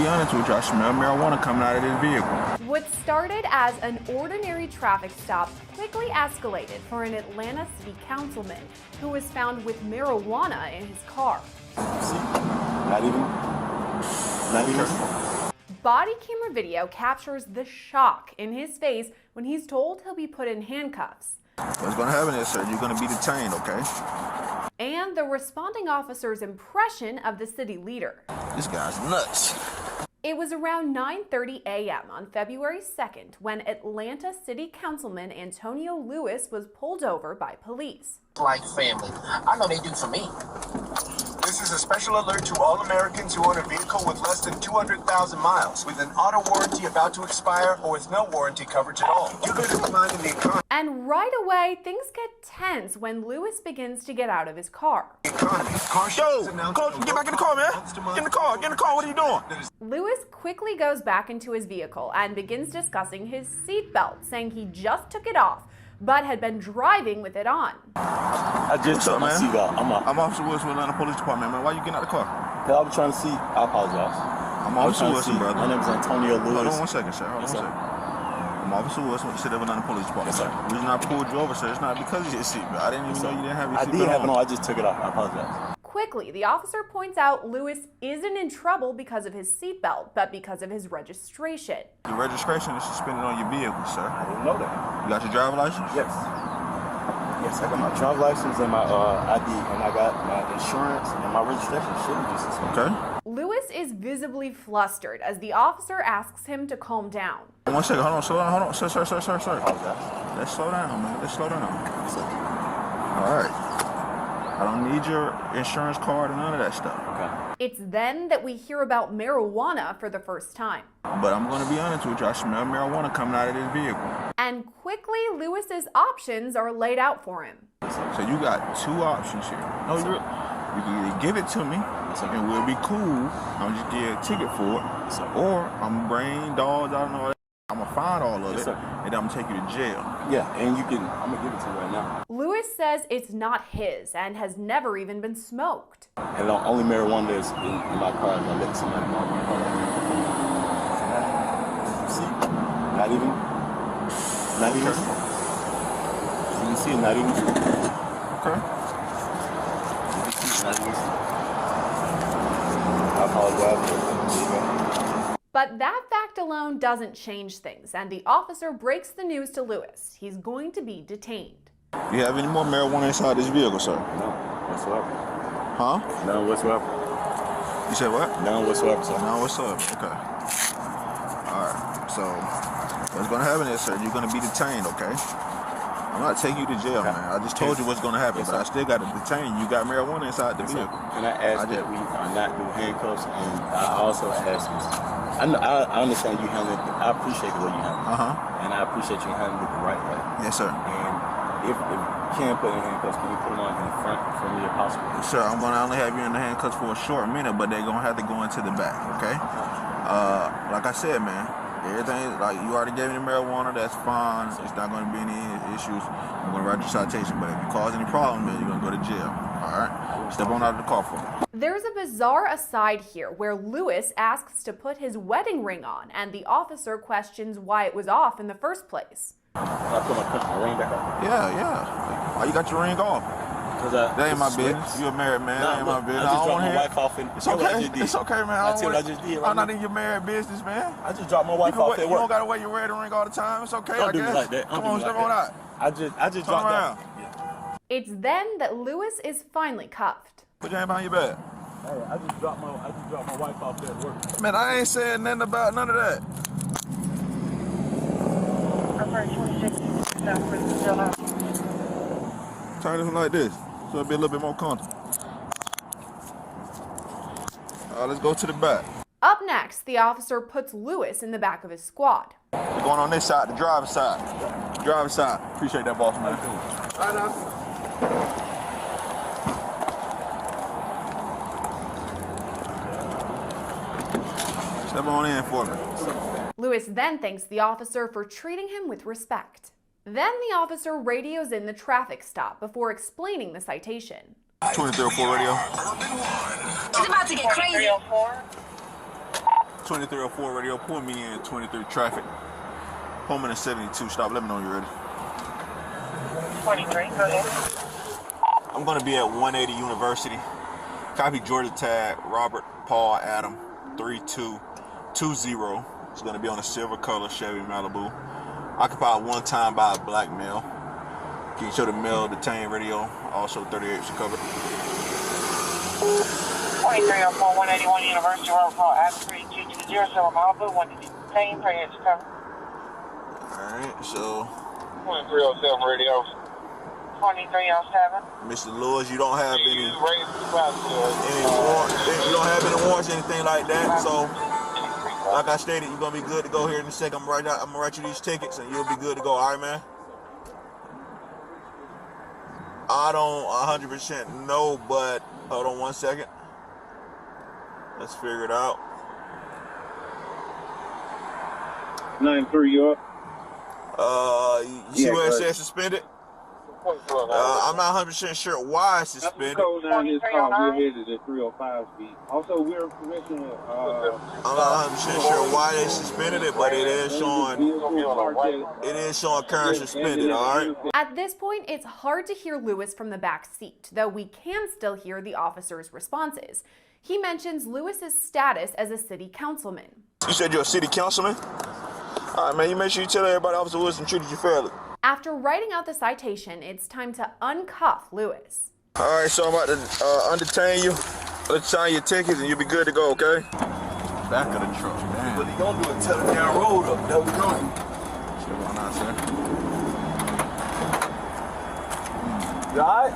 be honest with you, I smell marijuana coming out of this vehicle. What started as an ordinary traffic stop quickly escalated for an Atlanta city councilman who was found with marijuana in his car. See? Not even. Body camera video captures the shock in his face when he's told he'll be put in handcuffs. What's going to happen is, sir, you're going to be detained, okay? And the responding officer's impression of the city leader. This guy's nuts. It was around 9:30 a.m. on February 2nd when Atlanta City Councilman Antonio Lewis was pulled over by police. Like family. I know they do for me. This is a special alert to all Americans who own a vehicle with less than 200,000 miles, with an auto warranty about to expire, or with no warranty coverage at all. You're going to be minding the economy. And right away, things get tense when Lewis begins to get out of his car. Yo, get back in the car, man. Get in the car, what are you doing? Lewis quickly goes back into his vehicle and begins discussing his seatbelt, saying he just took it off, but had been driving with it on. I just took my seatbelt. I'm Officer Wilson with Atlanta Police Department, man. Why you getting out of the car? I was trying to see. I apologize. I'm Officer Wilson, brother. My name is Antonio Lewis. Hold on 1 second, sir. Hold on 1 second. I'm Officer Wilson with the City of Atlanta Police Department. Yes, sir. The reason I pulled you over, sir, it's not because of your seatbelt. I didn't even know you didn't have your seatbelt. I did have it on. I just took it off. I apologize. Quickly, the officer points out Lewis isn't in trouble because of his seatbelt, but because of his registration. Your registration is suspended on your vehicle, sir. I didn't know that. You got your driver's license? Yes. Yes, I got my driver's license and my ID, and I got my insurance and my registration shouldn't be suspended. Okay. Lewis is visibly flustered as the officer asks him to calm down. 1 second, hold on, slow down, hold on. Sir. Apologize. Let's slow down, man. Let's slow down. All right. I don't need your insurance card and none of that stuff. Okay. It's then that we hear about marijuana for the first time. But I'm going to be honest with you, I smell marijuana coming out of this vehicle. And quickly, Lewis's options are laid out for him. So you got two options here. No, you can either give it to me, and we'll be cool. I'll just give a ticket for it, or I'm bring dogs, I don't know. I'm gonna find all of it, and I'm gonna take you to jail. Yeah, and I'm gonna give it to you right now. Lewis says it's not his and has never even been smoked. And the only marijuana that's in my car is I let somebody know my car. See? Not even. You can see it, not even. Okay. Not even. I apologize. But that fact alone doesn't change things, and the officer breaks the news to Lewis. He's going to be detained. Do you have any more marijuana inside this vehicle, sir? No, whatsoever. Huh? None whatsoever. You said what? None whatsoever, sir. None whatsoever. Okay. All right. So what's going to happen is, sir, you're going to be detained, okay? I'm not taking you to jail, man. I just told you what's going to happen, but I still got to detain you. You got marijuana inside the vehicle. Can I ask that we are not do handcuffs? And I also ask you, I understand you handling it. I appreciate the way you handle it. And I appreciate you handling it the right way. Yes, sir. And if you can put in handcuffs, can you put them on in the front for me if possible? Sir, I'm going to only have you in the handcuffs for a short minute, but they're going to have to go into the back, okay? Like I said, man, everything, like you already gave me the marijuana, that's fine. It's not going to be any issues. I'm going to write your citation, but if you cause any problems, man, you're going to go to jail, all right? Step on out of the car for me. There's a bizarre aside here where Lewis asks to put his wedding ring on, and the officer questions why it was off in the first place. Can I put my ring back on? Yeah. Why you got your ring off? That ain't my business. You're a married man. That ain't my business. I just dropped my wife off. It's okay. It's okay, man. I just did. I'm not in your married business, man. I just dropped my wife off at work. You don't gotta wear your wedding ring all the time. It's okay. Don't do me like that. Come on, step on out. I just dropped that. It's then that Lewis is finally cuffed. Put your hand behind your back. Hey, I just dropped my wife off at work. Man, I ain't saying nothing about none of that. Turn this one like this, so it'll be a little bit more comfortable. Let's go to the back. Up next, the officer puts Lewis in the back of his squad. We're going on this side, the driver's side. Driver's side. Appreciate that, boss, man. Right now. Step on in for me. Lewis then thanks the officer for treating him with respect. Then the officer radios in the traffic stop before explaining the citation. 2304 radio. It's about to get crazy. 2304 radio, pull me in 23 traffic. Home in 72, stop, let me know when you're ready. 23, go ahead. I'm gonna be at 180 University. Copy Georgia tag, Robert Paul Adam 3220. It's gonna be on a silver color Chevy Malibu. Occupied one time by a black male. Can you show the male detained radio? Also 38 should cover. 2304 181 University, Robert Paul Adam 3220, Silver Malibu, 1 detained, 38 cover. Alright, so 2307 radio. 2307. Mr. Lewis, you don't have any warrants, you don't have any warrants, anything like that. So, like I stated, you're gonna be good to go here in a second. I'm gonna write you these tickets, and you'll be good to go. All right, man. I don't 100% know, but hold on 1 second. Let's figure it out. 9-3, you up? You see where it says suspended? I'm not 100% sure why it's suspended. Code 9 is called. We're headed at 305 speed. Also, we're permission. I'm not 100% sure why they suspended it, but it is showing current suspended. All right. At this point, it's hard to hear Lewis from the back seat, though we can still hear the officer's responses. He mentions Lewis's status as a city councilman. You said you're a city councilman? All right, man. You make sure you tell everybody Officer Wilson treated you fairly. After writing out the citation, it's time to uncuff Lewis. All right, so I'm about to undetain you. Let's sign your tickets and you'll be good to go, okay? Back of the truck, man. What he gonna do is tell it down road up. That we going. Shit going on, sir. You all right?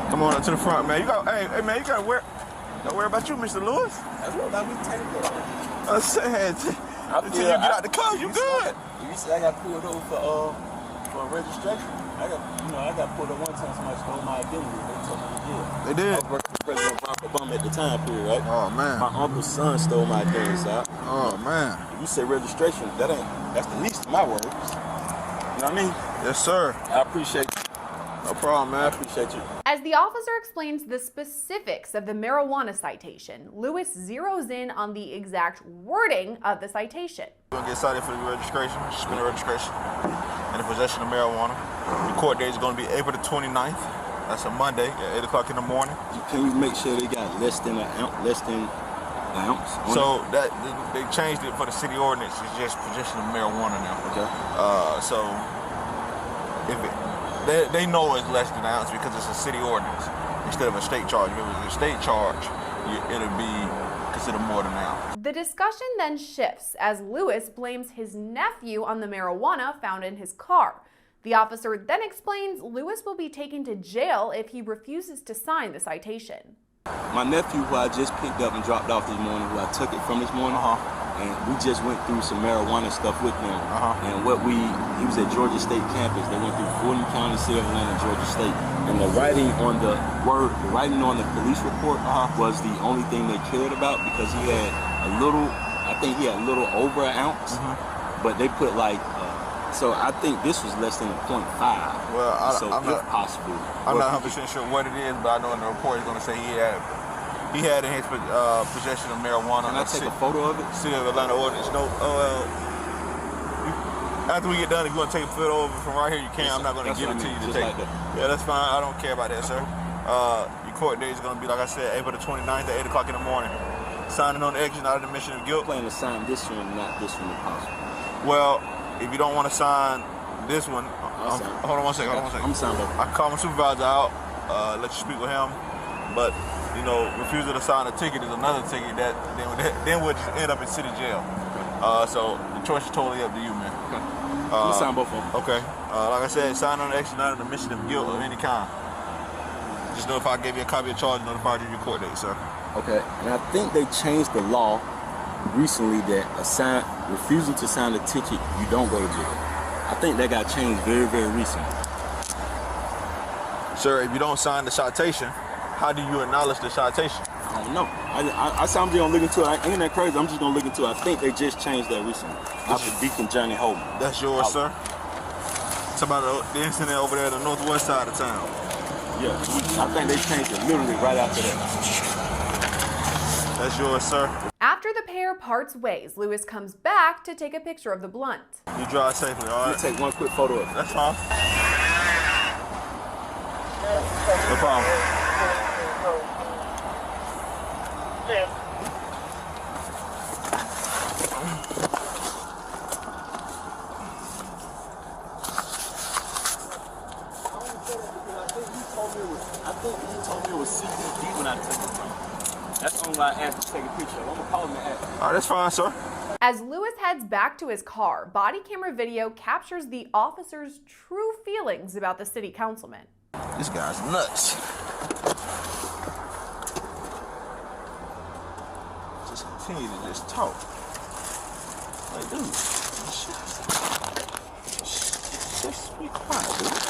Come on up to the front, man. You got, hey, man, you gotta worry about you, Mr. Lewis. That's what I be taking care of. I said, until you get out the car, you good. You see, I got pulled over for registration. I got pulled over one time. Somebody stole my identity. They told me to jail. They did. I was working for President Barack Obama at the time period, right? Oh man. My uncle's son stole my identity, so Oh man. you say registration, that's the least of my worries. You know what I mean? Yes, sir. I appreciate you. No problem, man. I appreciate you. As the officer explains the specifics of the marijuana citation, Lewis zeroes in on the exact wording of the citation. You're gonna get cited for the registration, suspended registration, and the possession of marijuana. The court date is gonna be April the 29th. That's a Monday at 8 o'clock in the morning. Can you make sure they got less than an ounce? So that they changed it for the city ordinance. It's just possession of marijuana now. Okay. So if they know it's less than an ounce because it's a city ordinance instead of a state charge. If it was a state charge, it'll be considered more than an ounce. The discussion then shifts as Lewis blames his nephew on the marijuana found in his car. The officer then explains Lewis will be taken to jail if he refuses to sign the citation. My nephew, who I just picked up and dropped off this morning, who I took it from this morning, and we just went through some marijuana stuff with him. And he was at Georgia State campus. They went through Fulton County, City of Atlanta, Georgia State. And the writing on the police report was the only thing they cared about because he had a little over an ounce, but they put so I think this was less than a 0.5. Well, I'm not possible. I'm not 100% sure what it is, but I know in the report it's going to say he had in his possession of marijuana. Can I take a photo of it? City of Atlanta ordinance. No. After we get done, if you want to take a photo of it from right here, you can. I'm not going to give it to you to take. Yeah, that's fine. I don't care about that, sir. Your court date is going to be, like I said, April the 29th at 8 o'clock in the morning. Signing on the exit, not an admission of guilt. I plan to sign this one, not this one, if possible. Well, if you don't want to sign this one, hold on one second. I'm signing. I call my supervisor out, let you speak with him, but refusal to sign a ticket is another ticket that then would just end up in city jail. So the choice is totally up to you, man. You sign both of them. Okay. Like I said, sign on the extra, not an admission of guilt of any kind. Just know if I gave you a copy of charge, notify you of your court date, sir. Okay. And I think they changed the law recently that refusing to sign a ticket, you don't go to jail. I think that got changed very, very recently. Sir, if you don't sign the citation, how do you acknowledge the citation? I don't know. I'm just gonna look into it. Ain't that crazy? I'm just gonna look into it. I think they just changed that recently. After Deacon Johnny Holman. That's yours, sir? It's about the incident over there at the northwest side of town. Yeah, I think they changed it literally right after that. That's yours, sir. After the the pair parts ways, Lewis comes back to take a picture of the blunt. You drive safely, all right? Take one quick photo of it. That's fine. No problem. Yeah. I think he told me it was CBD when I took it from him. That's the only why I asked to take a picture. I'm gonna call him and ask. All right, that's fine, sir. As Lewis heads back to his car, body camera video captures the officer's true feelings about the city councilman. This guy's nuts. Just continue to just talk. Like, dude, just be quiet, dude.